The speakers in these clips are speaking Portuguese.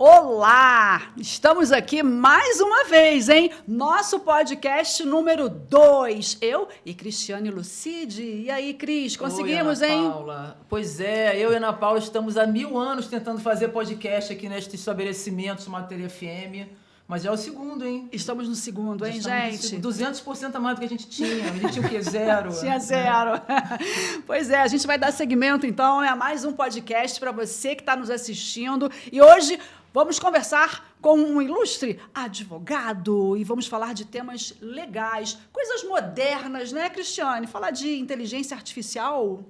Olá! Estamos aqui mais uma vez, hein? Nosso podcast número 2. Eu e Cristiane Lucide. E aí, Cris, conseguimos, Oi, Ana hein? Paula. Pois é, eu e Ana Paula estamos há 1000 anos tentando fazer podcast aqui neste estabelecimento chamado Teria FM. Mas já é o segundo, hein? Estamos no segundo, hein, Já estamos gente? 200% a mais do que a gente tinha. A gente tinha o quê? Zero? Tinha zero. Pois é, a gente vai dar seguimento, então, a mais um podcast para você que está nos assistindo. E hoje vamos conversar com um ilustre advogado e vamos falar de temas legais, coisas modernas, né, Cristiane? Falar de inteligência artificial.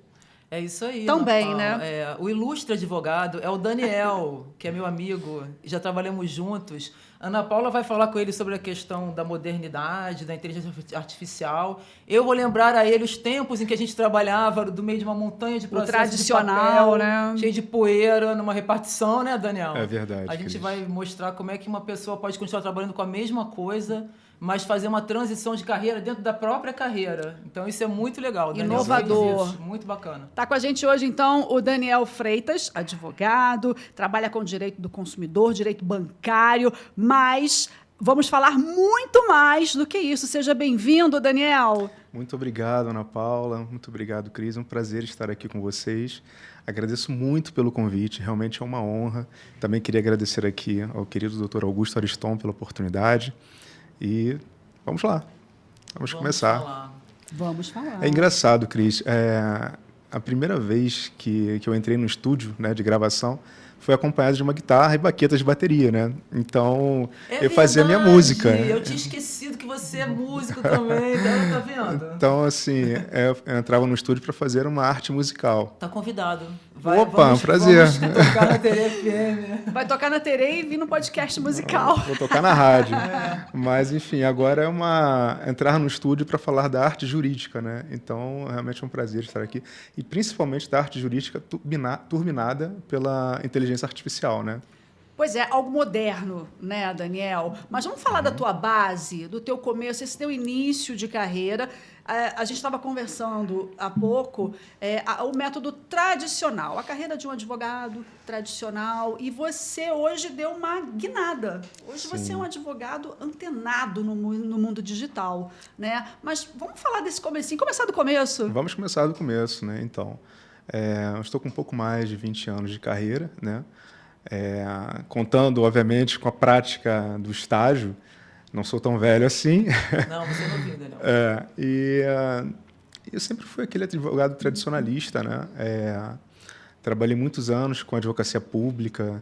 É isso aí. Também, Ana Paula. né? O ilustre advogado é o Daniel, que é meu amigo, já trabalhamos juntos. Ana Paula vai falar com ele sobre a questão da modernidade, da inteligência artificial. Eu vou lembrar a ele os tempos em que a gente trabalhava do meio de uma montanha de processos tradicional, de papel, né? cheio de poeira, numa repartição, né, Daniel? É verdade. A gente Cris. vai mostrar como é que uma pessoa pode continuar trabalhando com a mesma coisa, mas fazer uma transição de carreira dentro da própria carreira. Então isso é muito legal, Daniel. Inovador. Fez isso. Muito bacana. Tá com a gente hoje, então, o Daniel Freitas, advogado, trabalha com direito do consumidor, direito bancário, mas vamos falar muito mais do que isso. Seja bem-vindo, Daniel. Muito obrigado, Ana Paula. Muito obrigado, Cris. É um prazer estar aqui com vocês. Agradeço muito pelo convite, realmente é uma honra. Também queria agradecer aqui ao querido Dr. Augusto Ariston pela oportunidade. E vamos lá, vamos começar. Vamos falar. É engraçado, Cris. A primeira vez que eu entrei no estúdio, né, de gravação foi acompanhado de uma guitarra e baquetas de bateria, né? Então, eu fazia a minha música. Eu tinha esquecido que você é músico também, tá vendo? Então, assim, eu entrava no estúdio para fazer uma arte musical. Tá convidado. Opa, um prazer. Vamos tocar na Teria FM. Vai tocar na Terei e vir no podcast musical. Vou tocar na rádio. Mas, enfim, agora é entrar no estúdio para falar da arte jurídica, né? Então, realmente é um prazer estar aqui. E, principalmente, da arte jurídica turbinada pela inteligência artificial, né? Pois é, algo moderno, né, Daniel? Mas vamos falar da tua base, do teu começo, esse teu início de carreira. A gente estava conversando há pouco o método tradicional, a carreira de um advogado tradicional, e você hoje deu uma guinada. Hoje Sim. você é um advogado antenado no mundo digital, né? Mas vamos falar desse comecinho, começar do começo. Vamos começar do começo, né? Então, eu estou com um pouco mais de 20 anos de carreira, né? Contando, obviamente, com a prática do estágio. Não sou tão velho assim. Não, você não viu, Daniel. Eu sempre fui aquele advogado tradicionalista, né? Trabalhei muitos anos com advocacia pública,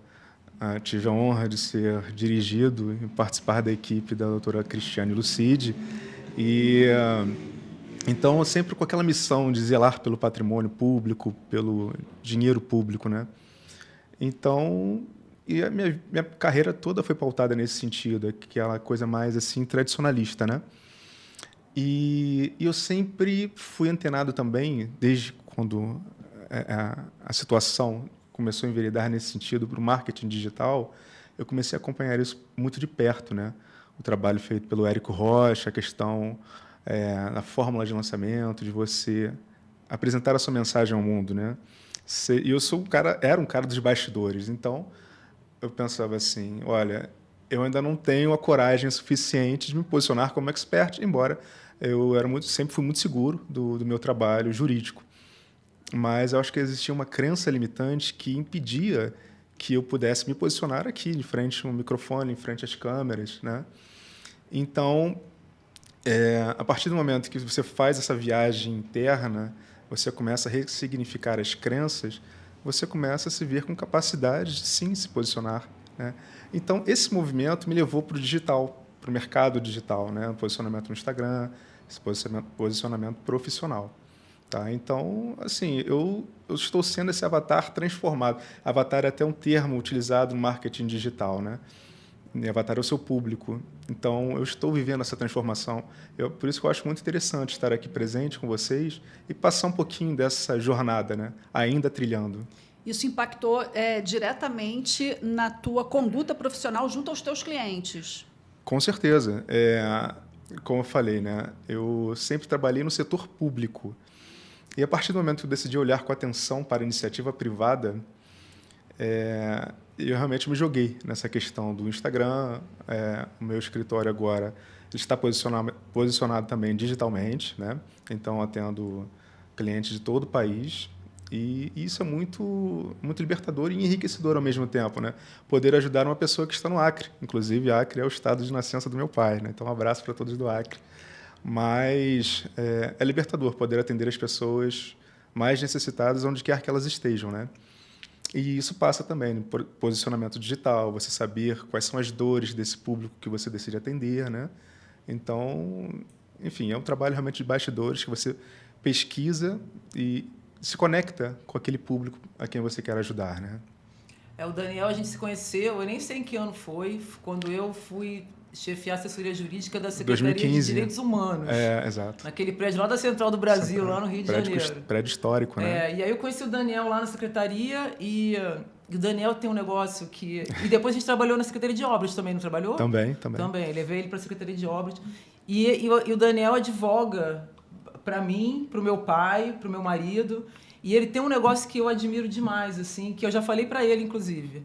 tive a honra de ser dirigido e participar da equipe da doutora Cristiane Lucide. Então, sempre com aquela missão de zelar pelo patrimônio público, pelo dinheiro público, né? Então, a minha carreira toda foi pautada nesse sentido, aquela coisa mais assim tradicionalista, né? E eu sempre fui antenado também, desde quando a situação começou a enveredar nesse sentido para o marketing digital, eu comecei a acompanhar isso muito de perto, né? O trabalho feito pelo Érico Rocha, a questão da fórmula de lançamento, de você apresentar a sua mensagem ao mundo, né? E eu era um cara dos bastidores, então eu pensava assim, olha, eu ainda não tenho a coragem suficiente de me posicionar como expert, embora eu sempre fui muito seguro do meu trabalho jurídico, mas eu acho que existia uma crença limitante que impedia que eu pudesse me posicionar aqui, de frente ao microfone, em frente às câmeras, né? Então, a partir do momento que você faz essa viagem interna, você começa a ressignificar as crenças, você começa a se ver com capacidade de, sim, se posicionar, né? Então, esse movimento me levou para o digital, para o mercado digital, né? Posicionamento no Instagram, esse posicionamento profissional. Tá? Então, assim, eu estou sendo esse avatar transformado. Avatar é até um termo utilizado no marketing digital, né? Avatar é o seu público. Então, eu estou vivendo essa transformação. Por isso que eu acho muito interessante estar aqui presente com vocês e passar um pouquinho dessa jornada, né? Ainda trilhando. Isso impactou diretamente na tua conduta profissional junto aos teus clientes? Com certeza. Como eu falei, né? Eu sempre trabalhei no setor público. E a partir do momento que eu decidi olhar com atenção para a iniciativa privada, Eu realmente me joguei nessa questão do Instagram. O meu escritório agora ele está posicionado também digitalmente, né? Então, atendo clientes de todo o país. E isso é muito, muito libertador e enriquecedor ao mesmo tempo, né? Poder ajudar uma pessoa que está no Acre. Inclusive, Acre é o estado de nascença do meu pai, né? Então, um abraço para todos do Acre. Mas é libertador poder atender as pessoas mais necessitadas onde quer que elas estejam, né? E isso passa também no posicionamento digital, você saber quais são as dores desse público que você decide atender, né? Então, enfim, é um trabalho realmente de bastidores que você pesquisa e se conecta com aquele público a quem você quer ajudar, né? O Daniel, a gente se conheceu, eu nem sei em que ano foi, quando eu fui chefiar a assessoria jurídica da Secretaria 2015, de Direitos Humanos. Exato. Naquele prédio lá da Central do Brasil, lá no Rio de Janeiro. Prédio histórico, né? E aí eu conheci o Daniel lá na secretaria e o Daniel tem um negócio que... E depois a gente trabalhou na Secretaria de Obras também, não trabalhou? Também. Também, levei ele para a Secretaria de Obras. E o Daniel advoga para mim, para o meu pai, para o meu marido. E ele tem um negócio que eu admiro demais, assim, que eu já falei para ele, inclusive.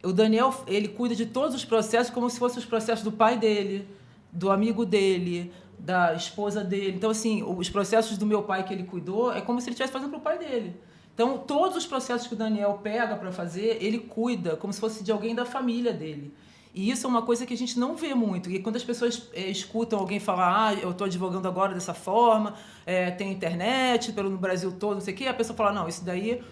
O Daniel, ele cuida de todos os processos como se fossem os processos do pai dele, do amigo dele, da esposa dele. Então, assim, os processos do meu pai que ele cuidou é como se ele estivesse fazendo para o pai dele. Então, todos os processos que o Daniel pega para fazer, ele cuida como se fosse de alguém da família dele. E isso é uma coisa que a gente não vê muito. E quando as pessoas escutam alguém falar, eu estou advogando agora dessa forma, tem internet no Brasil todo, não sei o quê, a pessoa fala, não, isso daí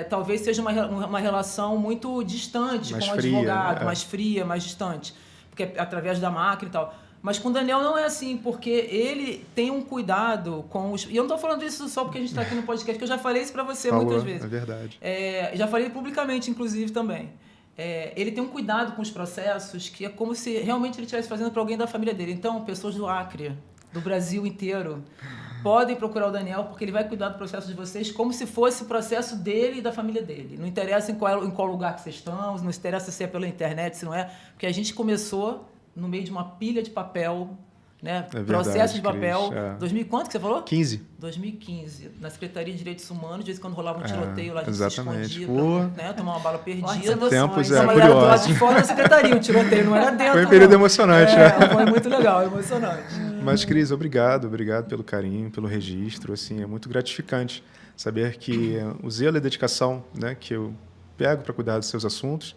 talvez seja uma relação muito distante mais com o fria, advogado, mais fria, mais distante, porque é através da máquina e tal. Mas com o Daniel não é assim, porque ele tem um cuidado com os... E eu não estou falando isso só porque a gente está aqui no podcast, que eu já falei isso para você muitas vezes. É verdade. Já falei publicamente, inclusive, também. Ele tem um cuidado com os processos que é como se realmente ele estivesse fazendo para alguém da família dele. Então, pessoas do Acre, do Brasil inteiro, podem procurar o Daniel porque ele vai cuidar do processo de vocês como se fosse o processo dele e da família dele. Não interessa em qual lugar que vocês estão, não interessa se é pela internet, se não é, porque a gente começou no meio de uma pilha de papel, né? Processo de papel. 2000 quanto que você falou? 2015. Na Secretaria de Direitos Humanos, de vez em quando rolava um tiroteio lá, a gente se escondia pra tomar uma bala perdida. Tempos curiosos. Do lado de fora da secretaria, o tiroteio não era dentro. Foi um período emocionante. Foi muito legal, emocionante. Mas, Cris, obrigado pelo carinho, pelo registro. Assim, é muito gratificante saber que o zelo e a dedicação, né, que eu pego para cuidar dos seus assuntos,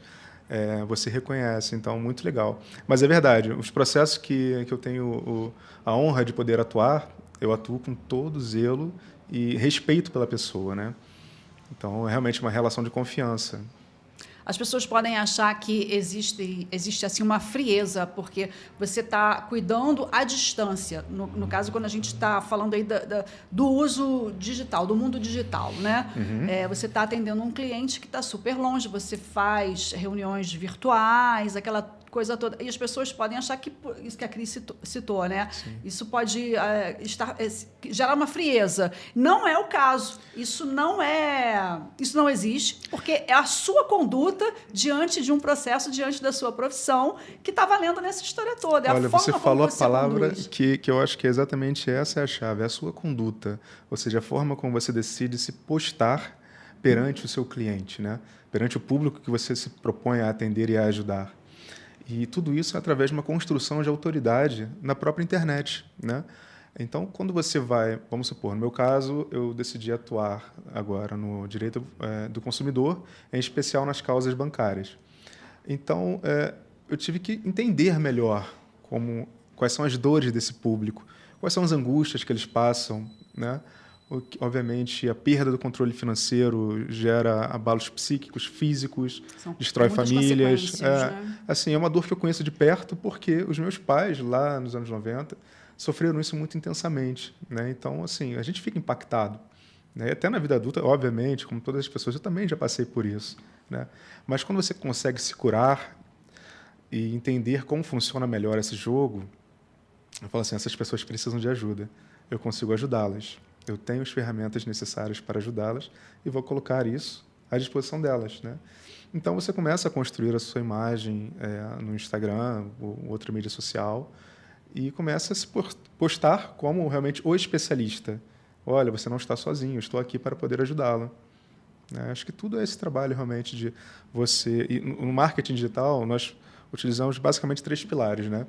você reconhece, então, muito legal. Mas é verdade, os processos que eu tenho a honra de poder atuar, eu atuo com todo zelo e respeito pela pessoa, né? Então, é realmente uma relação de confiança. As pessoas podem achar que existe assim, uma frieza, porque você está cuidando à distância. No caso, quando a gente está falando aí do uso digital, do mundo digital, né? Uhum. Você está atendendo um cliente que está super longe, você faz reuniões virtuais, aquela coisa toda. E as pessoas podem achar que isso que a Cris citou, né? Sim. Isso pode gerar uma frieza. Não é o caso. Isso não existe, porque é a sua conduta diante de um processo, diante da sua profissão, que está valendo nessa história toda. Olha, você falou a palavra que eu acho que é exatamente essa é a chave, é a sua conduta. Ou seja, a forma como você decide se postar perante o seu cliente, né? Perante o público que você se propõe a atender e a ajudar. E tudo isso é através de uma construção de autoridade na própria internet, né? Então, quando você vai, vamos supor, no meu caso, eu decidi atuar agora no direito do consumidor, em especial nas causas bancárias. Então, eu tive que entender melhor quais são as dores desse público, quais são as angústias que eles passam, né? Obviamente, a perda do controle financeiro gera abalos psíquicos, físicos, destrói famílias. Né? Assim, é uma dor que eu conheço de perto porque os meus pais, lá nos anos 90, sofreram isso muito intensamente. Né? Então, assim, a gente fica impactado. Né? Até na vida adulta, obviamente, como todas as pessoas, eu também já passei por isso. Né? Mas quando você consegue se curar e entender como funciona melhor esse jogo, eu falo assim, essas pessoas precisam de ajuda. Eu consigo ajudá-las. Eu tenho as ferramentas necessárias para ajudá-las e vou colocar isso à disposição delas, né? Então, você começa a construir a sua imagem no Instagram ou outra mídia social e começa a se postar como realmente o especialista. Olha, você não está sozinho, eu estou aqui para poder ajudá-lo. né? Acho que tudo é esse trabalho realmente de você... E no marketing digital, nós utilizamos basicamente 3 pilares, né?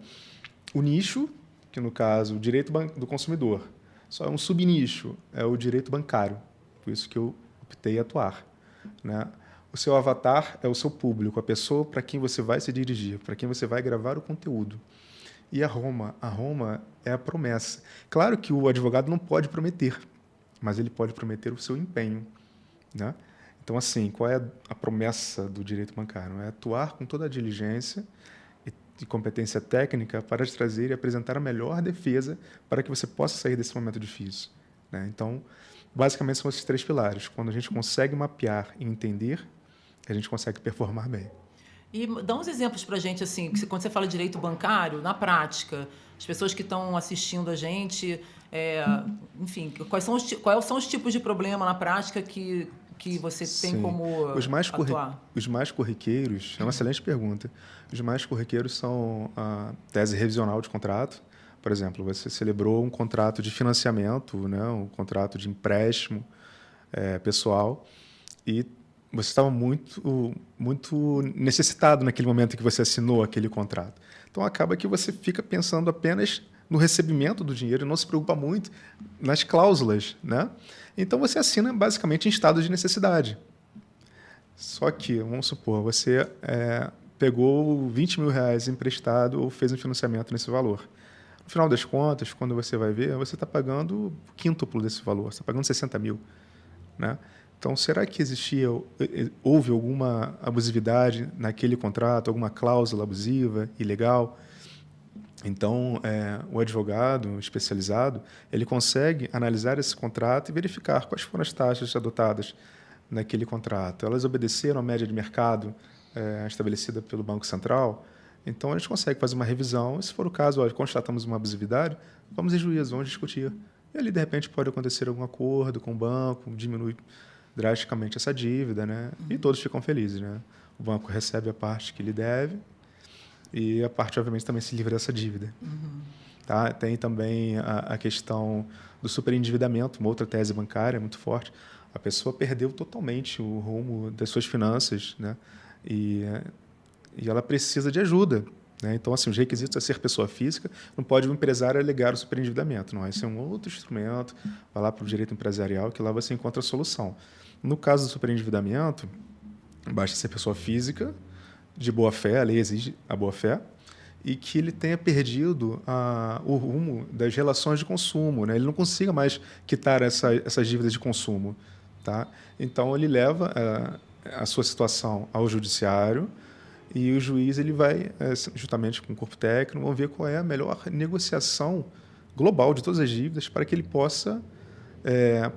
O nicho, que no caso, o direito do consumidor. Só um subnicho, é o direito bancário. Por isso que eu optei a atuar, né? O seu avatar é o seu público, a pessoa para quem você vai se dirigir, para quem você vai gravar o conteúdo. E a Roma é a promessa. Claro que o advogado não pode prometer, mas ele pode prometer o seu empenho, né? Então, assim, qual é a promessa do direito bancário? É atuar com toda a diligência e competência técnica para te trazer e apresentar a melhor defesa para que você possa sair desse momento difícil, né? Então, basicamente são esses 3 pilares. Quando a gente consegue mapear e entender, a gente consegue performar bem. E dá uns exemplos para a gente, assim, quando você fala direito bancário, na prática, as pessoas que estão assistindo a gente, enfim, quais são os tipos de problema na prática que você tem como atuar? Os mais corriqueiros, é uma excelente pergunta. Os mais corriqueiros são a tese revisional de contrato. Por exemplo, você celebrou um contrato de financiamento, né, um contrato de empréstimo pessoal, e você estava muito necessitado naquele momento que você assinou aquele contrato. Então, acaba que você fica pensando apenas no recebimento do dinheiro e não se preocupa muito nas cláusulas, né? Então, você assina basicamente em estado de necessidade. Só que, vamos supor, você pegou 20 mil reais emprestado ou fez um financiamento nesse valor. No final das contas, quando você vai ver, você está pagando o quíntuplo desse valor, você está pagando 60 mil, né? Então, será que houve alguma abusividade naquele contrato, alguma cláusula abusiva, ilegal? Então, o advogado especializado, ele consegue analisar esse contrato e verificar quais foram as taxas adotadas naquele contrato. Elas obedeceram à média de mercado estabelecida pelo Banco Central? Então, a gente consegue fazer uma revisão. E, se for o caso, constatamos uma abusividade, vamos em juízo, vamos discutir. E ali, de repente, pode acontecer algum acordo com o banco, diminui drasticamente essa dívida, né? E todos ficam felizes, né? O banco recebe a parte que lhe deve e a parte, obviamente, também se livra dessa dívida. Tá? Tem também a questão do superendividamento, uma outra tese bancária muito forte. A pessoa perdeu totalmente o rumo das suas finanças, né? E ela precisa de ajuda, né? Então, assim, os requisitos é ser pessoa física, não pode o empresário alegar o superendividamento, não. Esse é um outro instrumento, vai lá para o direito empresarial, que lá você encontra a solução. No caso do superendividamento, basta ser pessoa física, de boa-fé, a lei exige a boa-fé, e que ele tenha perdido o rumo das relações de consumo, né? Ele não consiga mais quitar essas dívidas de consumo, tá? Então, ele leva a sua situação ao judiciário e o juiz ele vai, juntamente com o corpo técnico, vão ver qual é a melhor negociação global de todas as dívidas para que ele possa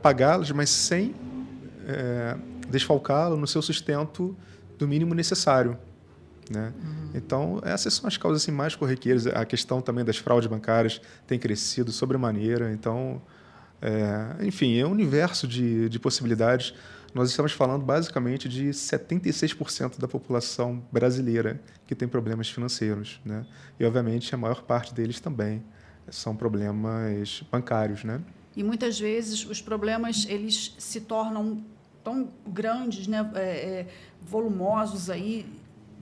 pagá-las, mas sem desfalcá-lo no seu sustento do mínimo necessário, né? Então, essas são as causas assim, mais corriqueiras. A questão também das fraudes bancárias tem crescido sobremaneira. Então, enfim, é um universo de possibilidades. Nós estamos falando basicamente de 76% da população brasileira que tem problemas financeiros, né? E, obviamente, a maior parte deles também são problemas bancários, né? E muitas vezes os problemas eles se tornam tão grandes, né? Volumosos aí,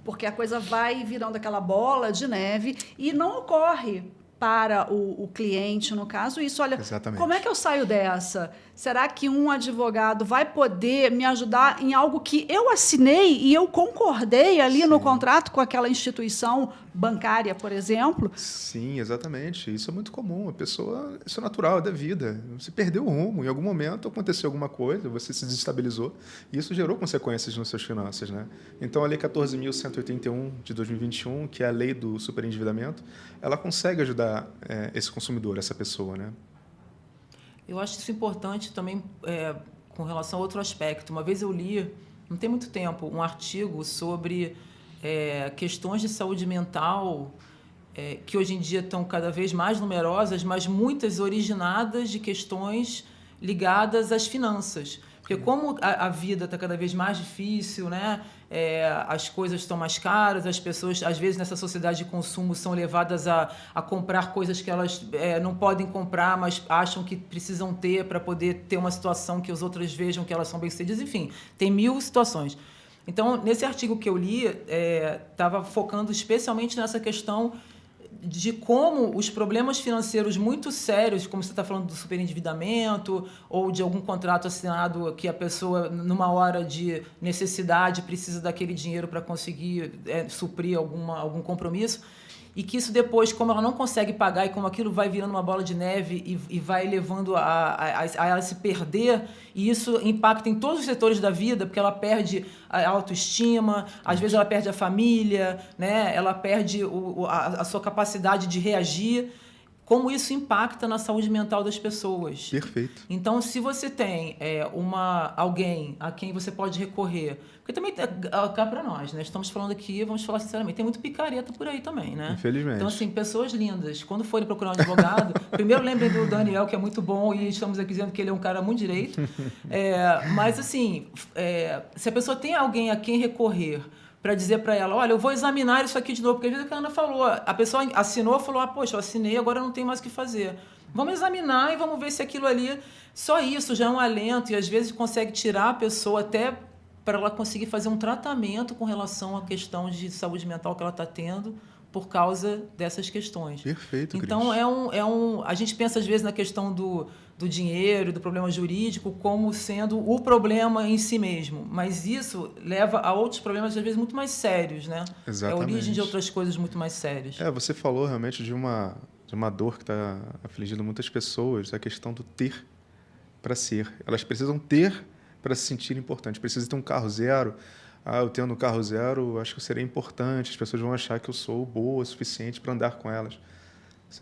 porque a coisa vai virando aquela bola de neve e não ocorre para o cliente, no caso, isso. Olha, exatamente. Como é que eu saio dessa? Será que um advogado vai poder me ajudar em algo que eu assinei e eu concordei ali Sim. no contrato com aquela instituição bancária, por exemplo? Sim, exatamente. Isso é muito comum. Isso é natural, é da vida. Você perdeu o rumo. Em algum momento aconteceu alguma coisa, você se desestabilizou e isso gerou consequências nas suas finanças, né? Então, a Lei 14.181 de 2021, que é a lei do superendividamento, ela consegue ajudar esse consumidor, essa pessoa, né? Eu acho isso importante também com relação a outro aspecto. Uma vez eu li, não tem muito tempo, um artigo sobre questões de saúde mental que hoje em dia estão cada vez mais numerosas, mas muitas originadas de questões ligadas às finanças. Porque como a vida está cada vez mais difícil, né? As coisas estão mais caras, as pessoas, às vezes, nessa sociedade de consumo, são levadas a comprar coisas que elas não podem comprar, mas acham que precisam ter para poder ter uma situação que os outros vejam que elas são bem-sucedidas. Enfim, tem 1000 situações. Então, nesse artigo que eu li, estava focando especialmente nessa questão de como os problemas financeiros muito sérios, como você está falando do superendividamento ou de algum contrato assinado que a pessoa, numa hora de necessidade, precisa daquele dinheiro para conseguir suprir algum compromisso, e que isso depois, como ela não consegue pagar e como aquilo vai virando uma bola de neve e vai levando a ela se perder, e isso impacta em todos os setores da vida, porque ela perde a autoestima, às vezes ela perde a família, né? Ela perde a sua capacidade de reagir, como isso impacta na saúde mental das pessoas. Perfeito. Então, se você tem alguém a quem você pode recorrer, porque também cá para nós, né? Estamos falando aqui, vamos falar sinceramente, tem muito picareta por aí também, né? Infelizmente. Então, assim, pessoas lindas, quando forem procurar um advogado, primeiro lembrem do Daniel, que é muito bom, e estamos aqui dizendo que ele é um cara muito direito. Mas, assim, se a pessoa tem alguém a quem recorrer para dizer para ela, olha, eu vou examinar isso aqui de novo, porque às vezes a Ana falou, a pessoa assinou, falou, poxa, eu assinei, agora não tem mais o que fazer. Vamos examinar e vamos ver se aquilo ali, só isso já é um alento, e às vezes consegue tirar a pessoa até para ela conseguir fazer um tratamento com relação à questão de saúde mental que ela está tendo por causa dessas questões. Perfeito, Então, Cris. a gente pensa às vezes na questão do dinheiro, do problema jurídico, como sendo o problema em si mesmo. Mas isso leva a outros problemas, às vezes, muito mais sérios, né? Exatamente. É a origem de outras coisas muito mais sérias. Você falou realmente de uma dor que está afligindo muitas pessoas, a questão do ter para ser. Elas precisam ter para se sentir importantes. Precisam ter um carro zero. Eu tendo um carro zero, acho que eu serei importante. As pessoas vão achar que eu sou boa o suficiente para andar com elas.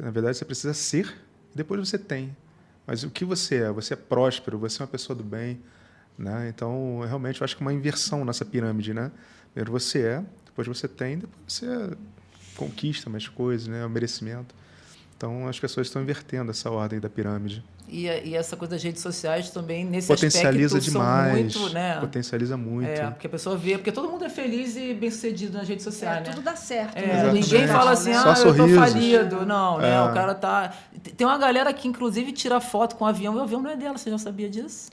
Na verdade, você precisa ser e depois você tem. Mas o que você é? Você é próspero, você é uma pessoa do bem, né? Então, realmente, eu acho que é uma inversão nessa pirâmide, né? Primeiro você é, depois você tem, depois você conquista mais coisas, né? O merecimento. Então, as pessoas estão invertendo essa ordem da pirâmide. E essa coisa das redes sociais também, nesse potencializa aspecto, demais, são muito, né? Potencializa muito. Porque a pessoa vê, porque todo mundo é feliz e bem-sucedido nas redes sociais, né? Tudo dá certo. Ninguém fala assim, Só eu tô sorrisos. falido. Não, né? O cara tá... Tem uma galera que, inclusive, tira foto com o avião, e o avião não é dela, você já sabia disso?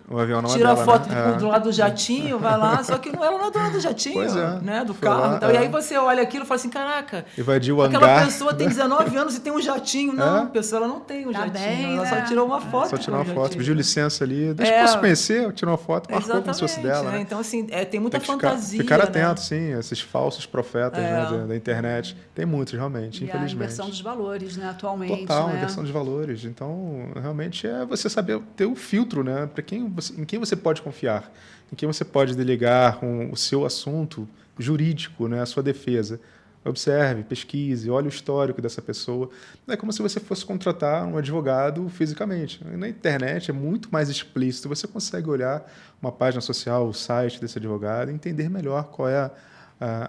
O avião não Tira é dela, a foto né? do lado do jatinho, vai lá, só que ela não é dona do jatinho, Pois né? Do Foi carro lá, e tal. E aí você olha aquilo e fala assim, caraca, invadiu o aquela hangar. pessoa tem 19 anos e tem um jatinho. Não, a pessoa ela não tem um Tá jatinho, bem, ela né? só tirou uma foto. Só tirou uma com o foto, jatinho. pediu licença ali. Deixa eu posso conhecer, tirou uma foto, marcou como se fosse dela. Né? Né? Então, assim, tem muita Tem que fantasia. ficar né? atento, sim, esses falsos profetas né, da internet. Tem muitos, realmente, E a infelizmente. inversão dos valores, né, atualmente. Total, né? inversão de valores. Então, realmente é você saber ter o filtro, né? Em quem você pode confiar, em quem você pode delegar o seu assunto jurídico, né? A sua defesa. Observe, pesquise, olhe o histórico dessa pessoa. Não é como se você fosse contratar um advogado fisicamente. Na internet é muito mais explícito. Você consegue olhar uma página social, o site desse advogado e entender melhor qual é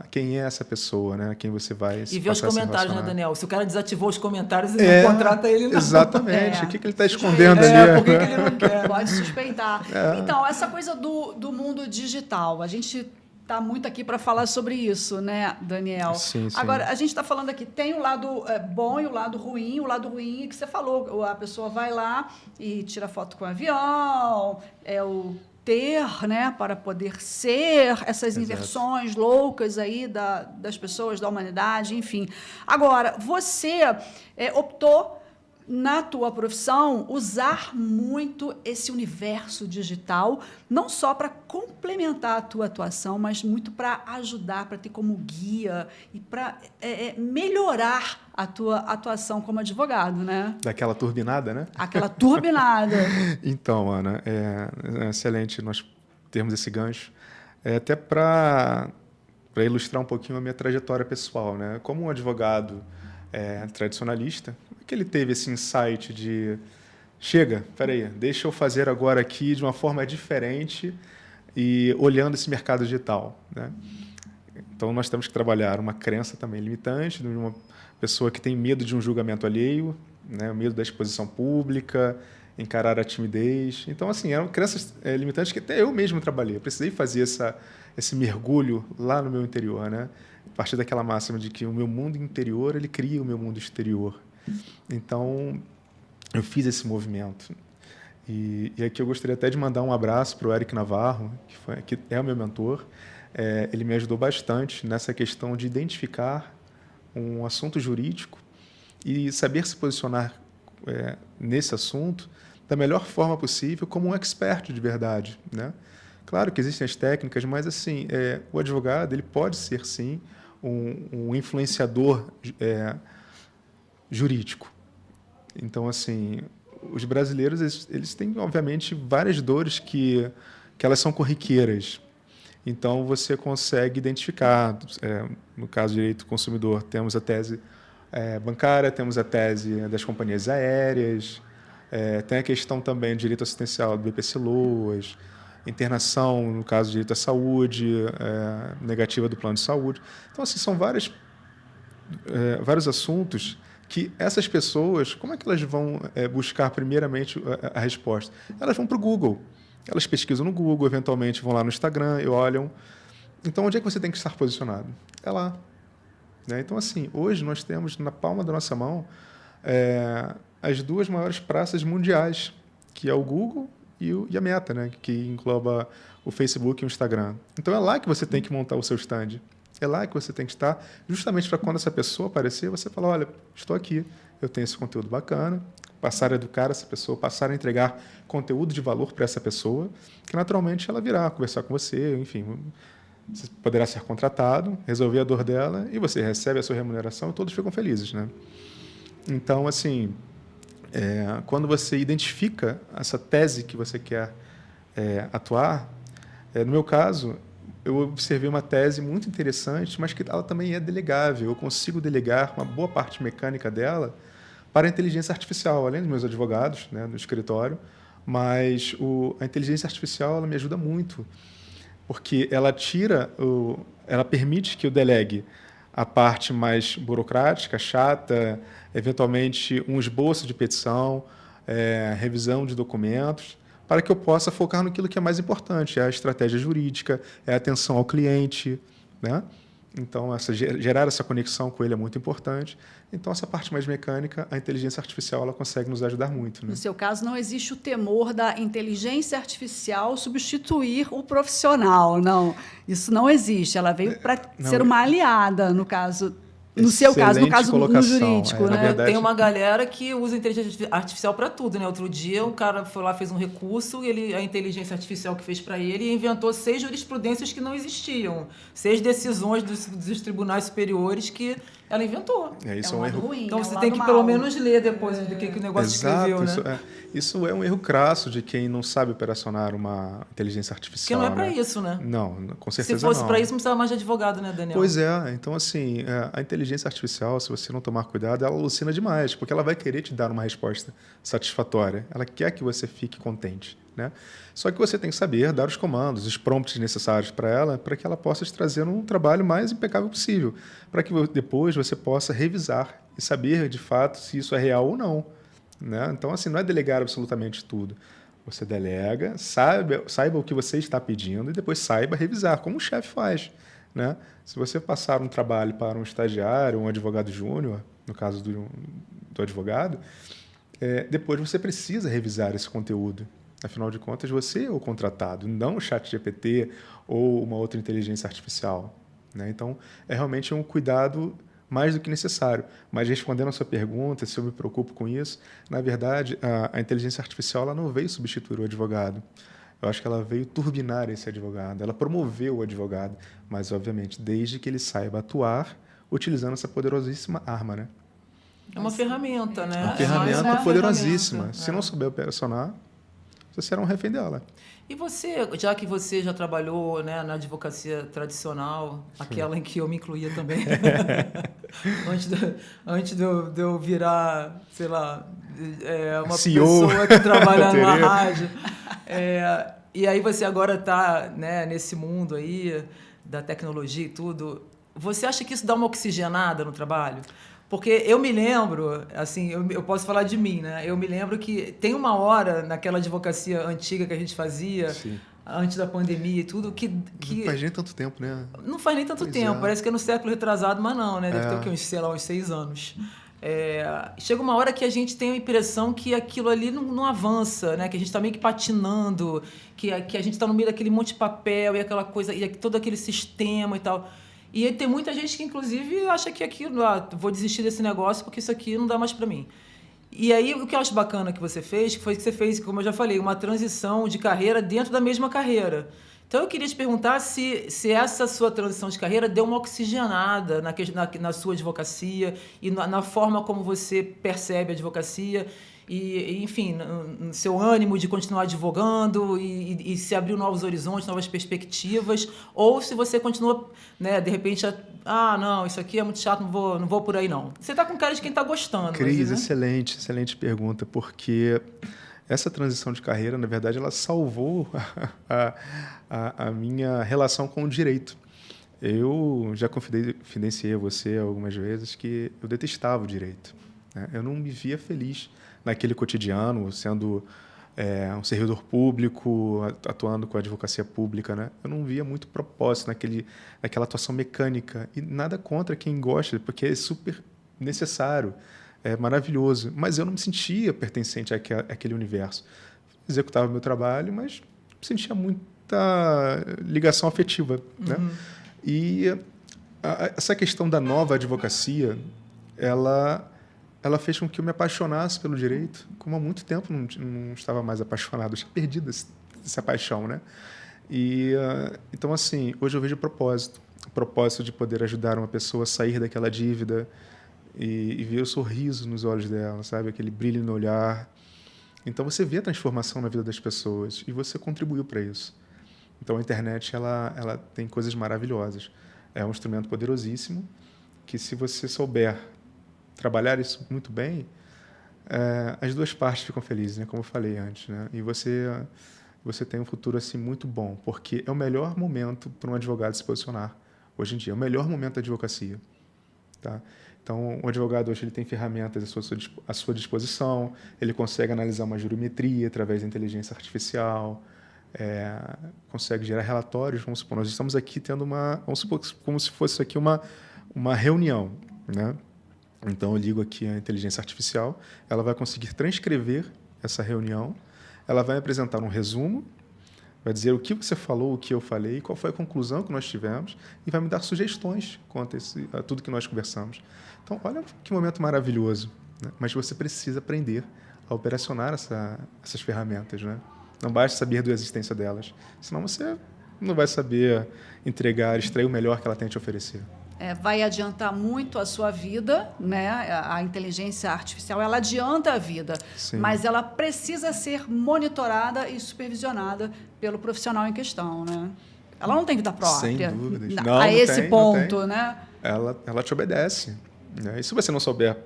quem é essa pessoa, né? Quem você vai E ver os comentários, né, Daniel? Se o cara desativou os comentários, você não contrata ele, não. Exatamente. O que ele está escondendo ali? Por que ele não quer? Pode suspeitar. Então, essa coisa do mundo digital, a gente está muito aqui para falar sobre isso, né, Daniel? Sim, sim. Agora, a gente está falando aqui, tem o lado bom e o lado ruim. O lado ruim é que você falou, a pessoa vai lá e tira foto com o avião, o ter, né, para poder ser, essas inversões loucas aí das pessoas, da humanidade, enfim. Agora, você optou, na tua profissão, usar muito esse universo digital, não só para complementar a tua atuação, mas muito para ajudar, para ter como guia e para melhorar a tua atuação como advogado, né? Daquela turbinada, né? Aquela turbinada. Então, Ana, é excelente nós termos esse gancho. Até para ilustrar um pouquinho a minha trajetória pessoal, né? Como um advogado tradicionalista, como é que ele teve esse insight de chega, peraí, deixa eu fazer agora aqui de uma forma diferente e olhando esse mercado digital, né? Então, nós temos que trabalhar uma crença também limitante de uma pessoa que tem medo de um julgamento alheio, né? Medo da exposição pública, encarar a timidez. Então, assim, eram crenças limitantes que até eu mesmo trabalhei. Eu precisei fazer esse mergulho lá no meu interior, né? A partir daquela máxima de que o meu mundo interior, ele cria o meu mundo exterior. Então, eu fiz esse movimento. E aqui eu gostaria até de mandar um abraço para o Eric Navarro, que é o meu mentor. Ele me ajudou bastante nessa questão de identificar um assunto jurídico e saber se posicionar nesse assunto da melhor forma possível, como um expert de verdade, né? Claro que existem as técnicas, mas assim, o advogado ele pode ser sim um influenciador jurídico. Então, assim, os brasileiros eles têm obviamente várias dores que elas são corriqueiras. Então, você consegue identificar, no caso de direito do consumidor, temos a tese bancária, temos a tese das companhias aéreas, tem a questão também de direito assistencial do BPC-Loas, internação, no caso de direito à saúde, negativa do plano de saúde. Então, assim, são vários assuntos que essas pessoas, como é que elas vão buscar primeiramente a resposta? Elas vão para o Google. Elas pesquisam no Google, eventualmente vão lá no Instagram e olham. Então, onde é que você tem que estar posicionado? É lá. Né? Então, assim, hoje nós temos na palma da nossa mão as duas maiores praças mundiais, que é o Google e a Meta, né? Que engloba o Facebook e o Instagram. Então, é lá que você tem que montar o seu stand. É lá que você tem que estar, justamente para quando essa pessoa aparecer, você falar, olha, estou aqui, eu tenho esse conteúdo bacana, passar a educar essa pessoa, passar a entregar conteúdo de valor para essa pessoa, que naturalmente ela virá conversar com você, enfim, você poderá ser contratado, resolver a dor dela e você recebe a sua remuneração e todos ficam felizes, né? Então, assim, quando você identifica essa tese que você quer atuar, no meu caso, eu observei uma tese muito interessante, mas que ela também é delegável. Eu consigo delegar uma boa parte mecânica dela para a inteligência artificial, além dos meus advogados, né, no escritório, mas a inteligência artificial ela me ajuda muito, porque ela ela permite que eu delegue a parte mais burocrática, chata, eventualmente um esboço de petição, revisão de documentos, para que eu possa focar naquilo que é mais importante, é a estratégia jurídica, é a atenção ao cliente, né? Então, gerar essa conexão com ele é muito importante. Então, essa parte mais mecânica, a inteligência artificial ela consegue nos ajudar muito. Né? No seu caso, não existe o temor da inteligência artificial substituir o profissional, não. Isso não existe. Ela veio para ser uma aliada, no caso. No seu caso, no caso no jurídico, né? Verdade... Tem uma galera que usa inteligência artificial para tudo, né? Outro dia, um cara foi lá, fez um recurso, a inteligência artificial que fez para ele inventou 6 jurisprudências que não existiam. 6 decisões dos tribunais superiores que ela inventou. Isso é um erro ruim. Então, você tem que pelo menos ler depois do que o negócio escreveu, né? Isso é um erro crasso de quem não sabe operacionar uma inteligência artificial. Porque não é para isso, né? Não, com certeza não. Se fosse para isso, não precisava mais de advogado, né, Daniel? Pois é. Então, assim, a inteligência artificial, se você não tomar cuidado, ela alucina demais, porque ela vai querer te dar uma resposta satisfatória. Ela quer que você fique contente, né? Só que você tem que saber dar os comandos, os prompts necessários para ela, para que ela possa te trazer um trabalho mais impecável possível, para que depois você possa revisar e saber, de fato, se isso é real ou não. Né? Então, assim, não é delegar absolutamente tudo. Você delega, saiba o que você está pedindo e depois saiba revisar, como o chefe faz. Né? Se você passar um trabalho para um estagiário, um advogado júnior, no caso do advogado, depois você precisa revisar esse conteúdo. Afinal de contas, você é o contratado, não o ChatGPT ou uma outra inteligência artificial. Né? Então, é realmente um cuidado mais do que necessário. Mas respondendo a sua pergunta, se eu me preocupo com isso, na verdade, a inteligência artificial ela não veio substituir o advogado. Eu acho que ela veio turbinar esse advogado, ela promoveu o advogado, mas, obviamente, desde que ele saiba atuar utilizando essa poderosíssima arma. Né? É uma ferramenta, né? Uma ferramenta poderosíssima. Se não souber operacionar, você será um refém dela. E você, já que você já trabalhou, né, na advocacia tradicional, aquela em que eu me incluía também, antes de eu virar, sei lá, uma CEO. pessoa que trabalha numa rádio. E aí você agora está, né, nesse mundo aí da tecnologia e tudo. Você acha que isso dá uma oxigenada no trabalho? Porque eu me lembro, assim, eu posso falar de mim, né? Eu me lembro que tem uma hora naquela advocacia antiga que a gente fazia, Sim. antes da pandemia e tudo, que Não faz nem tanto tempo, né? não faz nem tanto Pois tempo, é. parece que é no século retrasado, mas não, né? Deve ter o quê? Sei lá, uns 6 anos. Chega uma hora que a gente tem a impressão que aquilo ali não avança, né? Que a gente está meio que patinando, que a gente está no meio daquele monte de papel e aquela coisa, e todo aquele sistema e tal. E aí tem muita gente que, inclusive, acha que aquilo, vou desistir desse negócio porque isso aqui não dá mais para mim. E aí, o que eu acho bacana que você fez, foi que você fez, como eu já falei, uma transição de carreira dentro da mesma carreira. Então, eu queria te perguntar se essa sua transição de carreira deu uma oxigenada na sua advocacia e na forma como você percebe a advocacia e enfim, no seu ânimo de continuar advogando e se abriu novos horizontes, novas perspectivas, ou se você continua, né, de repente, não, isso aqui é muito chato, não vou por aí não. Você está com cara de quem está gostando. Cris, mas, né? excelente pergunta, porque essa transição de carreira, na verdade, ela salvou a minha relação com o direito. Eu já confidenciei a você algumas vezes que eu detestava o direito, né? Eu não me via feliz naquele cotidiano, sendo um servidor público, atuando com a advocacia pública, né? Eu não via muito propósito naquela atuação mecânica. E nada contra quem gosta, porque é super necessário, é maravilhoso. Mas eu não me sentia pertencente àquele universo. Executava meu trabalho, mas sentia muita ligação afetiva, né? E essa questão da nova advocacia, ela fez com que eu me apaixonasse pelo direito, como há muito tempo não estava mais apaixonado, eu tinha perdido essa paixão, né? E então, assim, hoje eu vejo o propósito de poder ajudar uma pessoa a sair daquela dívida e ver o sorriso nos olhos dela, sabe? Aquele brilho no olhar. Então, você vê a transformação na vida das pessoas e você contribuiu para isso. Então, a internet, ela tem coisas maravilhosas. É um instrumento poderosíssimo que, se você souber trabalhar isso muito bem, as duas partes ficam felizes, né? Como eu falei antes, né? E você tem um futuro assim muito bom, porque é o melhor momento para um advogado se posicionar hoje em dia. É o melhor momento da advocacia, tá? Então, o advogado hoje ele tem ferramentas à sua disposição, ele consegue analisar uma jurimetria através da inteligência artificial, consegue gerar relatórios. Vamos supor, nós estamos aqui tendo vamos supor, como se fosse aqui uma reunião, né? Então, eu ligo aqui a inteligência artificial, ela vai conseguir transcrever essa reunião, ela vai apresentar um resumo, vai dizer o que você falou, o que eu falei, qual foi a conclusão que nós tivemos, e vai me dar sugestões quanto a tudo que nós conversamos. Então, olha que momento maravilhoso, né? Mas você precisa aprender a operacionar essas ferramentas, né? Não basta saber da existência delas, senão você não vai saber extrair o melhor que ela tem a te oferecer. Vai adiantar muito a sua vida, né? A inteligência artificial, ela adianta a vida, Sim. Mas ela precisa ser monitorada e supervisionada pelo profissional em questão, né? Ela não tem vida própria. Sem dúvidas. A esse ponto, né? Ela te obedece, né? E se você não souber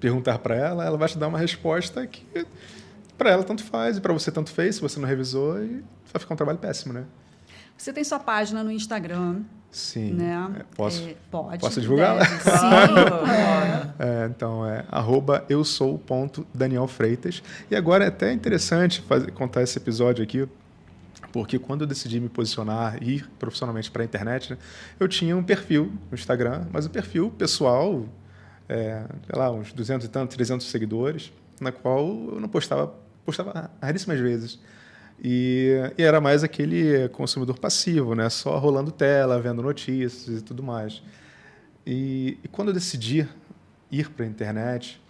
perguntar para ela vai te dar uma resposta que para ela tanto faz e para você tanto fez, se você não revisou, e vai ficar um trabalho péssimo, né? Você tem sua página no Instagram. Sim. Né? Pode. Pode. Posso divulgar? Sim. Então, @eusou.danielfreitas. E agora é até interessante contar esse episódio aqui, porque quando eu decidi me posicionar e ir profissionalmente para a internet, né, eu tinha um perfil no Instagram, mas o perfil pessoal, sei lá, uns 200 e tantos, 300 seguidores, na qual eu não postava raríssimas vezes. E era mais aquele consumidor passivo, né? Só rolando tela, vendo notícias e tudo mais. E quando eu decidi ir para a internet,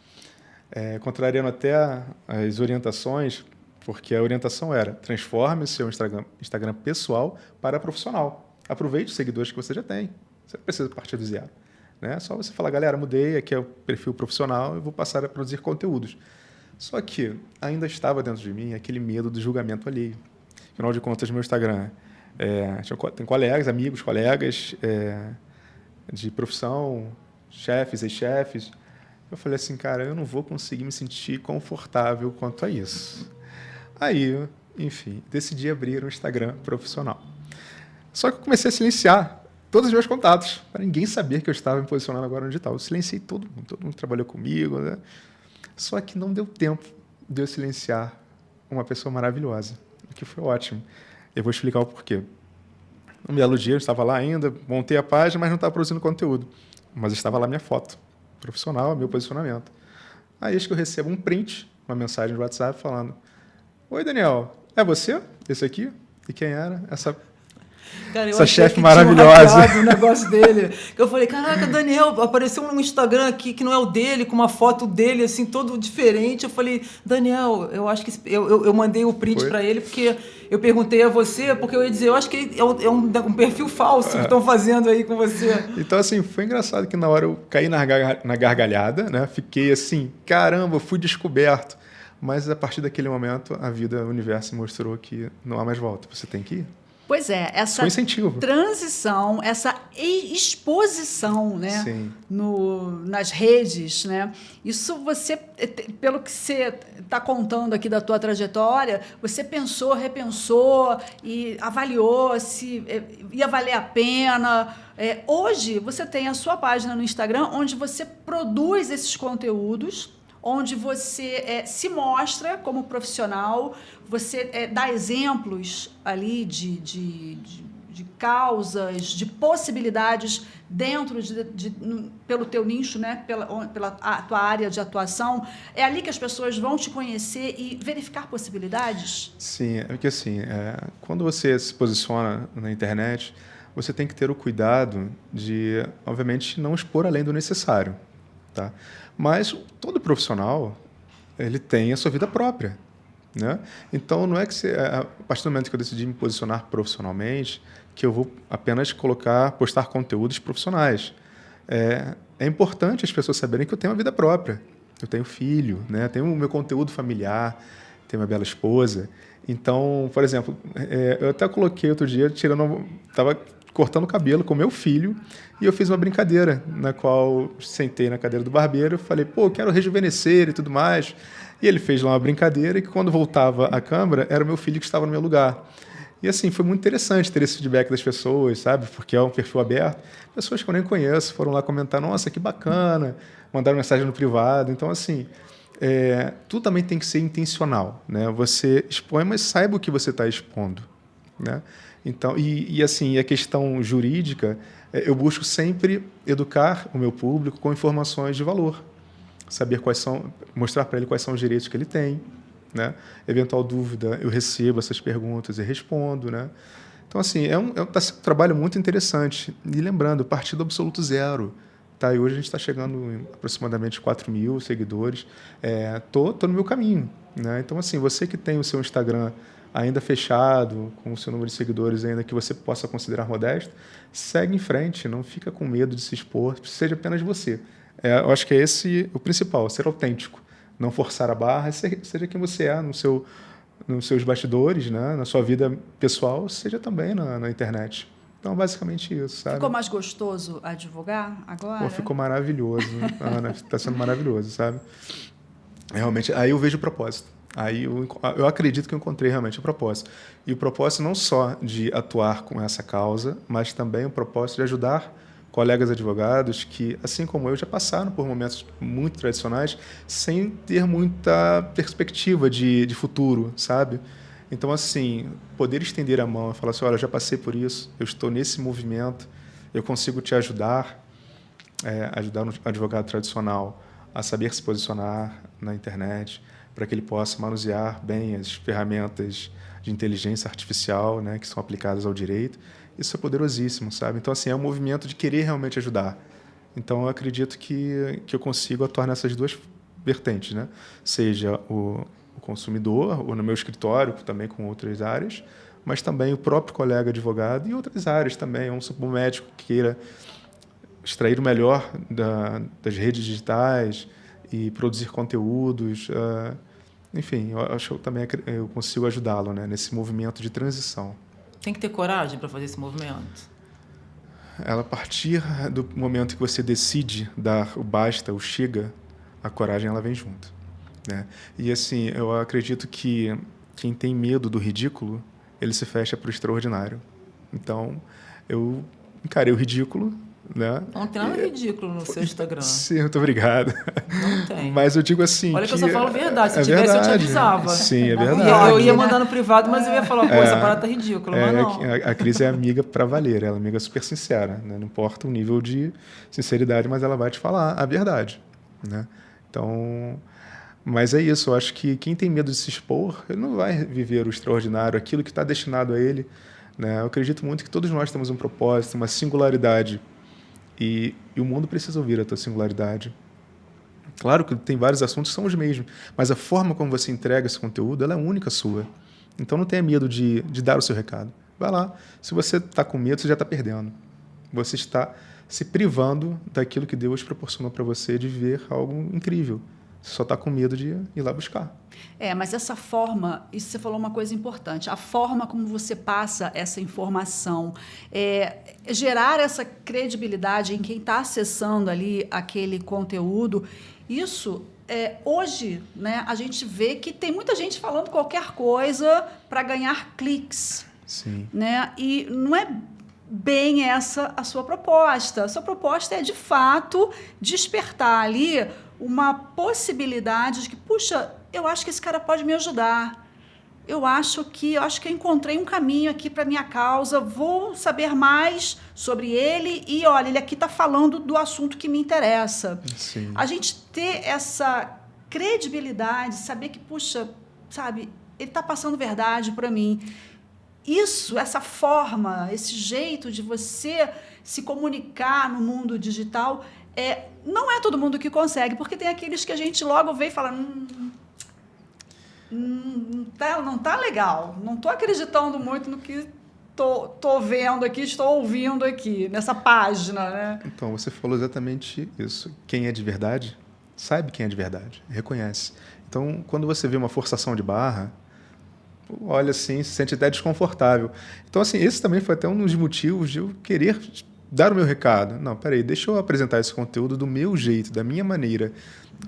contrariando até as orientações, porque a orientação era: transforme o seu Instagram pessoal para profissional. Aproveite os seguidores que você já tem. Você não precisa partir do zero, né? Só você falar: galera, mudei, aqui é o perfil profissional, eu vou passar a produzir conteúdos. Só que ainda estava dentro de mim aquele medo do julgamento alheio. Afinal de contas, meu Instagram tem colegas, amigos, colegas de profissão, chefes, ex-chefes. Eu falei assim: cara, eu não vou conseguir me sentir confortável quanto a isso. Aí, enfim, decidi abrir um Instagram profissional. Só que eu comecei a silenciar todos os meus contatos, para ninguém saber que eu estava me posicionando agora no digital. Eu silenciei todo mundo trabalhou comigo, né? Só que não deu tempo de eu silenciar uma pessoa maravilhosa, o que foi ótimo. Eu vou explicar o porquê. Um belo dia, eu estava lá ainda, montei a página, mas não estava produzindo conteúdo. Mas estava lá minha foto profissional, meu posicionamento. Aí acho que eu recebo um print, uma mensagem no WhatsApp falando: Oi, Daniel, é você? Esse aqui? E quem era? Cara, essa chefe maravilhosa. O negócio dele. Eu falei, caraca, Daniel, apareceu um Instagram aqui que não é o dele, com uma foto dele, assim, todo diferente. Eu falei, Daniel, eu acho que... Eu mandei o print para ele, porque eu perguntei a você, porque eu ia dizer, eu acho que é um perfil falso que estão fazendo aí com você. Então, assim, foi engraçado que na hora eu caí na gargalhada, né? Fiquei assim, caramba, fui descoberto. Mas a partir daquele momento, a vida, o universo mostrou que não há mais volta. Você tem que ir. Pois é, essa transição, essa exposição, né, nas redes, né, isso você, pelo que você está contando aqui da tua trajetória, você pensou, repensou e avaliou se ia valer a pena. Hoje você tem a sua página no Instagram onde você produz esses conteúdos, onde você se mostra como profissional, você dá exemplos ali de causas, de possibilidades dentro pelo teu nicho, né? pela tua área de atuação. É ali que as pessoas vão te conhecer e verificar possibilidades? Sim, porque assim, quando você se posiciona na internet, você tem que ter o cuidado de, obviamente, não expor além do necessário, tá? Mas todo profissional, ele tem a sua vida própria, né? Então, não é que a partir do momento que eu decidi me posicionar profissionalmente, que eu vou apenas postar conteúdos profissionais. É importante as pessoas saberem que eu tenho uma vida própria. Eu tenho filho, né? Tenho o meu conteúdo familiar, tenho uma bela esposa. Então, por exemplo, eu até coloquei outro dia, estava cortando o cabelo com meu filho e eu fiz uma brincadeira na qual sentei na cadeira do barbeiro e falei, pô, quero rejuvenescer e tudo mais. E ele fez lá uma brincadeira e que quando voltava a câmera era o meu filho que estava no meu lugar. E assim, foi muito interessante ter esse feedback das pessoas, sabe? Porque é um perfil aberto. Pessoas que eu nem conheço foram lá comentar, nossa, que bacana, mandaram mensagem no privado. Então, assim, tudo também tem que ser intencional, né? Você expõe, mas saiba o que você está expondo, né? Então, assim, a questão jurídica, eu busco sempre educar o meu público com informações de valor. Saber mostrar para ele quais são os direitos que ele tem, né? Eventual dúvida, eu recebo essas perguntas e respondo, né? Então, assim, tá sendo um trabalho muito interessante. E lembrando, partido absoluto zero. Tá? E hoje a gente está chegando em aproximadamente 4.000 seguidores. Tô no meu caminho, né? Então, assim, você que tem o seu Instagram ainda fechado, com o seu número de seguidores ainda que você possa considerar modesto, segue em frente, não fica com medo de se expor, seja apenas você. Eu acho que é esse o principal, ser autêntico, não forçar a barra, seja quem você é nos seus bastidores, né, na sua vida pessoal, seja também na internet. Então, basicamente isso, sabe? Ficou mais gostoso advogar agora? Pô, ficou maravilhoso, Ana, está sendo maravilhoso, sabe? Realmente, aí eu vejo o propósito. Aí eu acredito que eu encontrei realmente o propósito. E o propósito não só de atuar com essa causa, mas também o propósito de ajudar colegas advogados que, assim como eu, já passaram por momentos muito tradicionais sem ter muita perspectiva de futuro, sabe? Então, assim, poder estender a mão e falar assim, olha, eu já passei por isso, eu estou nesse movimento, eu consigo te ajudar, ajudar um advogado tradicional a saber se posicionar na internet, para que ele possa manusear bem as ferramentas de inteligência artificial, né, que são aplicadas ao direito. Isso é poderosíssimo, sabe? Então, assim, é um movimento de querer realmente ajudar. Então, eu acredito que eu consigo atuar nessas duas vertentes, né? Seja o consumidor, ou no meu escritório, também com outras áreas, mas também o próprio colega advogado e outras áreas também. Um médico que queira extrair o melhor das redes digitais e produzir conteúdos. Enfim, eu acho que também eu consigo ajudá-lo, né, nesse movimento de transição. Tem que ter coragem para fazer esse movimento? A partir do momento que você decide dar o basta, o chega, a coragem ela vem junto, né? E assim, eu acredito que quem tem medo do ridículo, ele se fecha para o extraordinário. Então, eu encarei o ridículo, né? Não tem nada ridículo no seu Instagram. Sim, muito obrigado. Não tem. Mas eu digo assim. Olha que eu só falo verdade. Se é tivesse, verdade. eu te avisava. Sim, é Não, verdade. Eu ia mandar no privado, mas eu ia falar, pô, essa parada tá ridícula, mas não. A Cris é amiga pra valer, ela é amiga super sincera, né? Não importa o nível de sinceridade, mas ela vai te falar a verdade, né? Então, mas é isso, eu acho que quem tem medo de se expor, ele não vai viver o extraordinário, aquilo que está destinado a ele, né? Eu acredito muito que todos nós temos um propósito, uma singularidade, e o mundo precisa ouvir a tua singularidade. Claro que tem vários assuntos que são os mesmos, mas a forma como você entrega esse conteúdo, ela é única sua. Então não tenha medo de dar o seu recado. Vai lá. Se você está com medo, você já está perdendo. Você está se privando daquilo que Deus proporcionou para você de viver algo incrível. Você só está com medo de ir lá buscar. Mas essa forma, isso você falou uma coisa importante, a forma como você passa essa informação, gerar essa credibilidade em quem está acessando ali aquele conteúdo, isso, hoje, né, a gente vê que tem muita gente falando qualquer coisa para ganhar cliques. Sim. Né? E não é bem essa a sua proposta. A sua proposta é, de fato, despertar ali uma possibilidade de que, puxa, eu acho que esse cara pode me ajudar. Eu acho que eu encontrei um caminho aqui para minha causa, vou saber mais sobre ele e, olha, ele aqui está falando do assunto que me interessa. Sim. A gente ter essa credibilidade, saber que, puxa, sabe, ele está passando verdade para mim. Isso, essa forma, esse jeito de você se comunicar no mundo digital, não é todo mundo que consegue, porque tem aqueles que a gente logo vê e fala, não tá legal, não estou acreditando muito no que tô vendo aqui, estou ouvindo aqui, nessa página, né? Então, você falou exatamente isso. Quem é de verdade, sabe quem é de verdade, reconhece. Então, quando você vê uma forçação de barra, olha assim, se sente até desconfortável. Então, assim, esse também foi até um dos motivos de eu querer dar o meu recado. Não, peraí, deixa eu apresentar esse conteúdo do meu jeito, da minha maneira.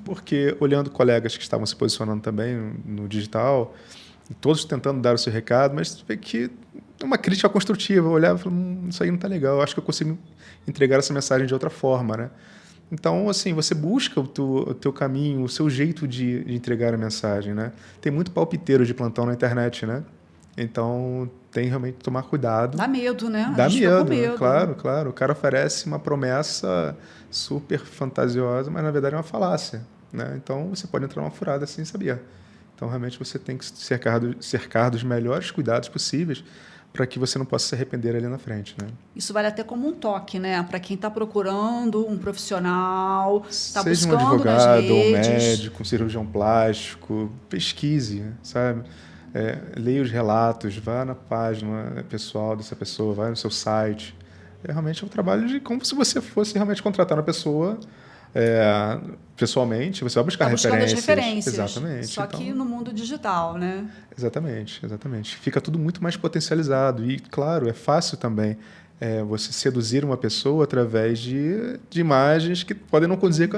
Porque, olhando colegas que estavam se posicionando também no digital, todos tentando dar o seu recado, mas vê que é uma crítica construtiva. Eu olhava e falava, isso aí não está legal, eu acho que eu consigo entregar essa mensagem de outra forma, né? Então, assim, você busca o teu caminho, o seu jeito de entregar a mensagem, né? Tem muito palpiteiro de plantão na internet, né? Então, tem realmente que tomar cuidado. Dá medo, né? Dá medo, claro. O cara oferece uma promessa super fantasiosa, mas na verdade é uma falácia, né? Então, você pode entrar numa furada sem saber. Então, realmente, você tem que cercar dos melhores cuidados possíveis para que você não possa se arrepender ali na frente, né? Isso vale até como um toque, né? Para quem está procurando um profissional, está buscando seja um advogado, nas um redes. médico, um cirurgião plástico, pesquise, sabe? Leia os relatos, vá na página pessoal dessa pessoa, vai no seu site. Realmente é um trabalho de como se você fosse realmente contratar uma pessoa pessoalmente, você vai buscar referências. Exatamente. Só que no mundo digital, né? Exatamente. Fica tudo muito mais potencializado. E, claro, é fácil também você seduzir uma pessoa através de imagens que podem não condizer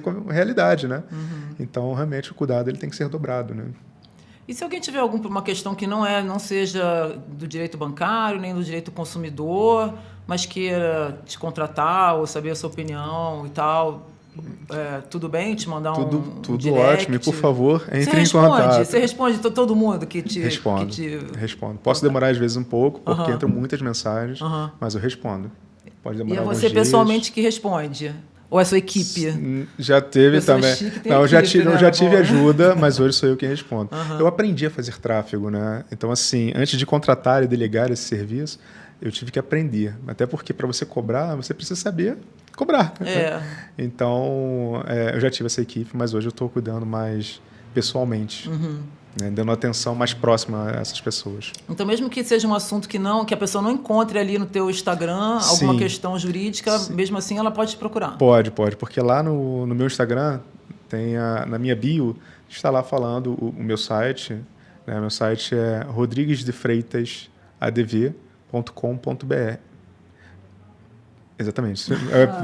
com a realidade, né? Uhum. Então, realmente, o cuidado ele tem que ser dobrado, né? E se alguém tiver alguma questão que não seja do direito bancário, nem do direito consumidor, mas queira te contratar ou saber a sua opinião e tal, tudo bem te mandar um direct? Ótimo. E, por favor, entre em contato. Você responde todo mundo que te... Respondo. Posso demorar, às vezes, um pouco, porque entram muitas mensagens, mas eu respondo. Pode demorar alguns dias. E é você pessoalmente que responde? Ou é a sua equipe? Já teve também. Não, eu já tive ajuda, mas hoje sou eu quem respondo. Eu aprendi a fazer tráfego, né? Então, assim, antes de contratar e delegar esse serviço, eu tive que aprender. Até porque, para você cobrar, você precisa saber cobrar. Né? Então, eu já tive essa equipe, mas hoje eu estou cuidando mais pessoalmente. Né, dando atenção mais próxima a essas pessoas. Então, mesmo que seja um assunto que a pessoa não encontre ali no teu Instagram, alguma questão jurídica, mesmo assim ela pode te procurar? Pode, porque lá no meu Instagram, na minha bio, está lá falando o meu site. Né, meu site é rodriguesdefreitasadv.com.br. Exatamente.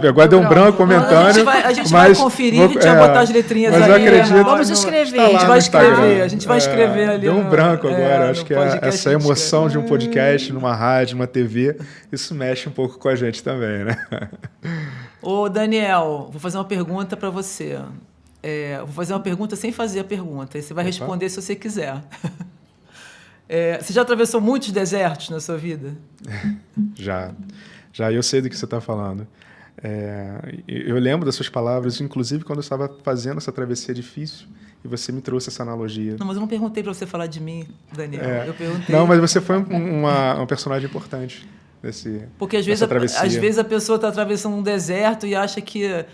Agora deu um branco momentâneo. A gente vai conferir, a gente vai botar as letrinhas mas aí. eu acredito, Vamos escrever. A gente vai escrever ali. Deu um branco agora. Acho que essa emoção de um escreve. podcast, numa rádio, numa TV, isso mexe um pouco com a gente também, né? Ô, Daniel, vou fazer uma pergunta para você. Vou fazer uma pergunta sem fazer a pergunta. E você vai responder se você quiser. Você já atravessou muitos desertos na sua vida? Já eu sei do que você está falando. Eu lembro das suas palavras, inclusive quando eu estava fazendo essa travessia difícil, e você me trouxe essa analogia. Não, mas eu não perguntei para você falar de mim, Daniel. Eu perguntei... Não, mas você foi um personagem importante porque às vezes a pessoa está atravessando um deserto e acha que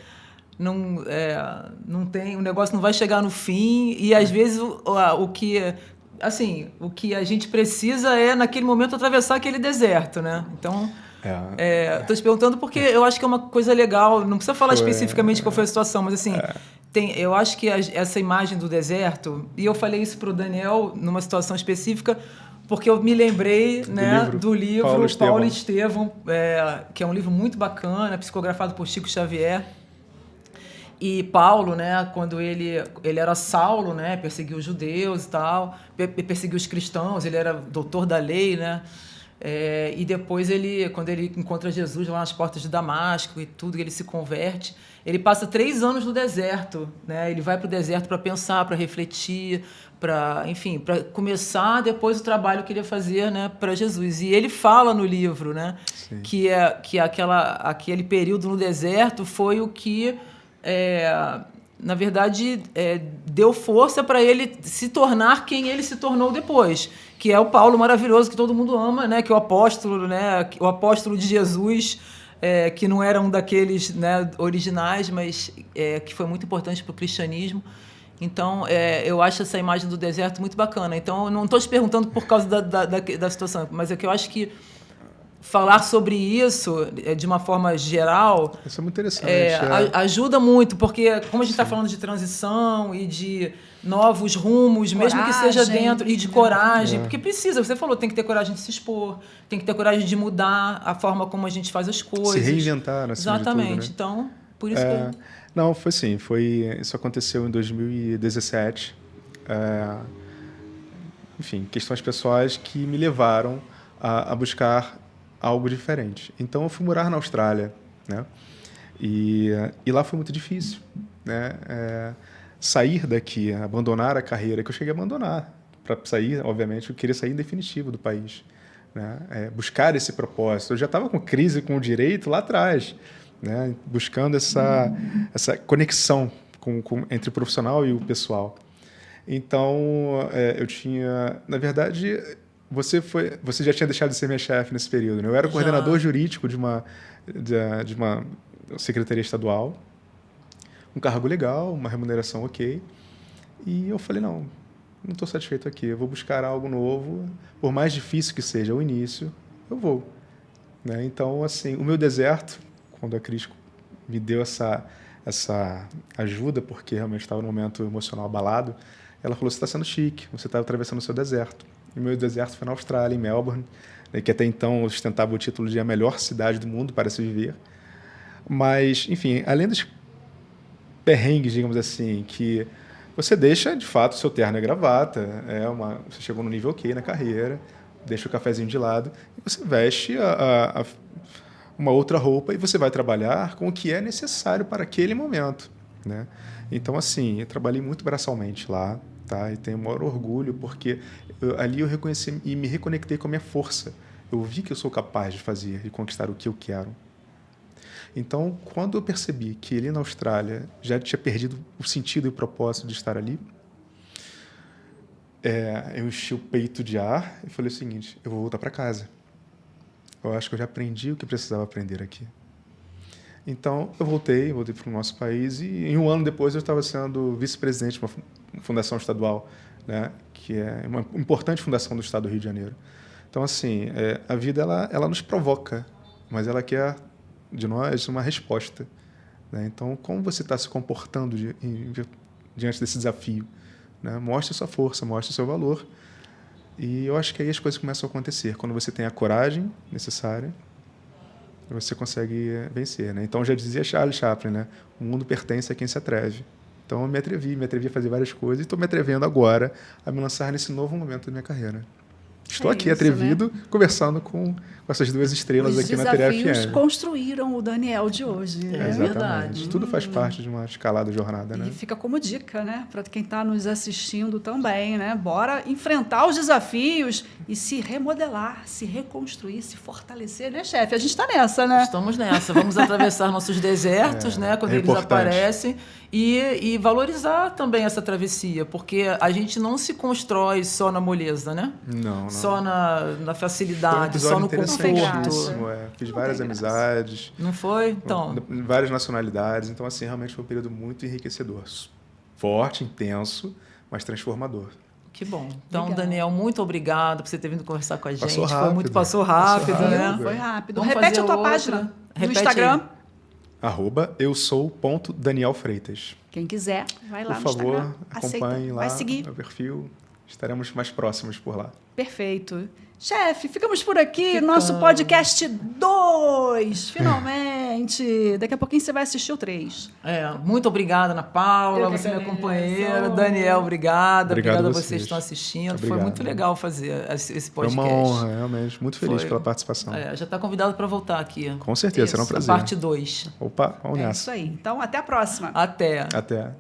não tem, o negócio não vai chegar no fim, e às vezes o que a gente precisa é, naquele momento, atravessar aquele deserto, né? Então, estou te perguntando porque eu acho que é uma coisa legal, não precisa falar especificamente qual foi a situação, mas assim, eu acho que essa imagem do deserto, e eu falei isso para o Daniel numa situação específica, porque eu me lembrei do livro Paulo Estevam, que é um livro muito bacana, psicografado por Chico Xavier. E Paulo, né, quando ele era Saulo, né, perseguiu os judeus e tal, perseguiu os cristãos, ele era doutor da lei, né, e depois quando ele encontra Jesus lá nas portas de Damasco e tudo, ele se converte, ele passa 3 anos no deserto, né, ele vai para o deserto para pensar, para refletir, para começar depois o trabalho que ele ia fazer, né, para Jesus. E ele fala no livro, né, que aquele período no deserto foi o que na verdade, deu força para ele se tornar quem ele se tornou depois, que é o Paulo maravilhoso que todo mundo ama, né? Que é o apóstolo, né? O apóstolo de Jesus, que não era um daqueles, né, originais, mas que foi muito importante para o cristianismo. Então, eu acho essa imagem do deserto muito bacana. Então, eu não estou te perguntando por causa da situação, mas é que eu acho que falar sobre isso de uma forma geral... Isso é muito interessante. Ajuda muito, porque como a gente está falando de transição e de novos rumos, coragem, mesmo que seja dentro, e de coragem, porque precisa, você falou, tem que ter coragem de se expor, tem que ter coragem de mudar a forma como a gente faz as coisas. Se reinventar, acima exatamente, de tudo, né? Então, por isso que... Não, foi sim, isso aconteceu em 2017. Enfim, questões pessoais que me levaram a buscar algo diferente. Então, eu fui morar na Austrália, né? E lá foi muito difícil, né? Sair daqui, abandonar a carreira que eu cheguei a abandonar. Para sair, obviamente, eu queria sair em definitivo do país, né? Buscar esse propósito. Eu já estava com crise com o direito lá atrás, né? Buscando essa conexão entre o profissional e o pessoal. Então, eu tinha... Na verdade... Você já tinha deixado de ser minha chefe nesse período, né? Eu era coordenador jurídico de uma secretaria estadual, um cargo legal, uma remuneração ok. E eu falei, não estou satisfeito aqui, eu vou buscar algo novo, por mais difícil que seja o início, eu vou. Né? Então, assim, o meu deserto, quando a Cris me deu essa ajuda, porque realmente estava num momento emocional abalado, ela falou, você está sendo chique, você está atravessando o seu deserto. E o meu deserto foi na Austrália, em Melbourne, né, que até então ostentava o título de a melhor cidade do mundo para se viver. Mas, enfim, além dos perrengues, digamos assim, que você deixa, de fato, o seu terno e gravata, você chegou no nível ok na carreira, deixa o cafezinho de lado, e você veste uma outra roupa e você vai trabalhar com o que é necessário para aquele momento, né? Então, assim, eu trabalhei muito braçalmente lá, tá? E tenho o maior orgulho, porque ali eu reconheci e me reconectei com a minha força. Eu vi que eu sou capaz de fazer, de conquistar o que eu quero. Então, quando eu percebi que ali na Austrália já tinha perdido o sentido e o propósito de estar ali, eu enchi o peito de ar e falei o seguinte, eu vou voltar para casa. Eu acho que eu já aprendi o que precisava aprender aqui. Então, eu voltei para o nosso país e em 1 ano depois eu estava sendo vice-presidente de uma fundação estadual, né, que é uma importante fundação do estado do Rio de Janeiro. Então, assim, a vida ela nos provoca, mas ela quer de nós uma resposta, né? Então, como você está se comportando diante desse desafio? Né? Mostre a sua força, mostre o seu valor. E eu acho que aí as coisas começam a acontecer. Quando você tem a coragem necessária, você consegue vencer, né? Então já dizia Charles Chaplin, né? O mundo pertence a quem se atreve. Então eu me atrevi a fazer várias coisas e estou me atrevendo agora a me lançar nesse novo momento da minha carreira. Estou aqui isso, atrevido, né? conversando com essas duas estrelas Os aqui na TRFM. desafios construíram o Daniel de hoje. Né? Exatamente. verdade. Tudo faz parte de uma escalada jornada, né? E fica como dica, né? Para quem está nos assistindo também, né? Bora enfrentar os desafios e se remodelar, se reconstruir, se fortalecer, né, chefe? A gente está nessa, né? Estamos nessa. Vamos atravessar nossos desertos, né? Quando eles importante. aparecem. E valorizar também essa travessia, porque a gente não se constrói só na moleza, né? Não. Só na facilidade, Foi só um no episódio Não tem graça. conforto. interessantíssimo, Fiz Não várias tem graça. amizades, Não foi? Então, várias nacionalidades. Então, assim, realmente foi um período muito enriquecedor. Forte, intenso, mas transformador. que bom. Então, Legal. Daniel, muito obrigado por você ter vindo conversar com a gente. Passou Foi rápido. muito, passou rápido, Passou né? rápido. Foi rápido. Vamos Repete fazer a tua outra. página no Repete Instagram. @eusou.danielfreitas. Quem quiser, vai lá Por no favor, Instagram. Aceita. acompanhe lá Vai seguir. meu perfil. Estaremos mais próximos por lá. Perfeito. Chefe, ficamos por aqui. Ficamos. Nosso podcast 2, finalmente. Daqui a pouquinho você vai assistir o 3. Muito obrigada, Ana Paula, Eu que você é minha agradeço. companheira. Daniel, obrigada. Obrigado Obrigado a a vocês que vocês. estão assistindo. Foi Obrigado. muito legal fazer esse Foi podcast. uma honra, realmente. Muito feliz Foi. pela participação. Já está convidado para voltar aqui. Com certeza, será um Isso, prazer. a parte 2. Opa, vamos É nessa. isso aí. Então, até a próxima. Até. Até.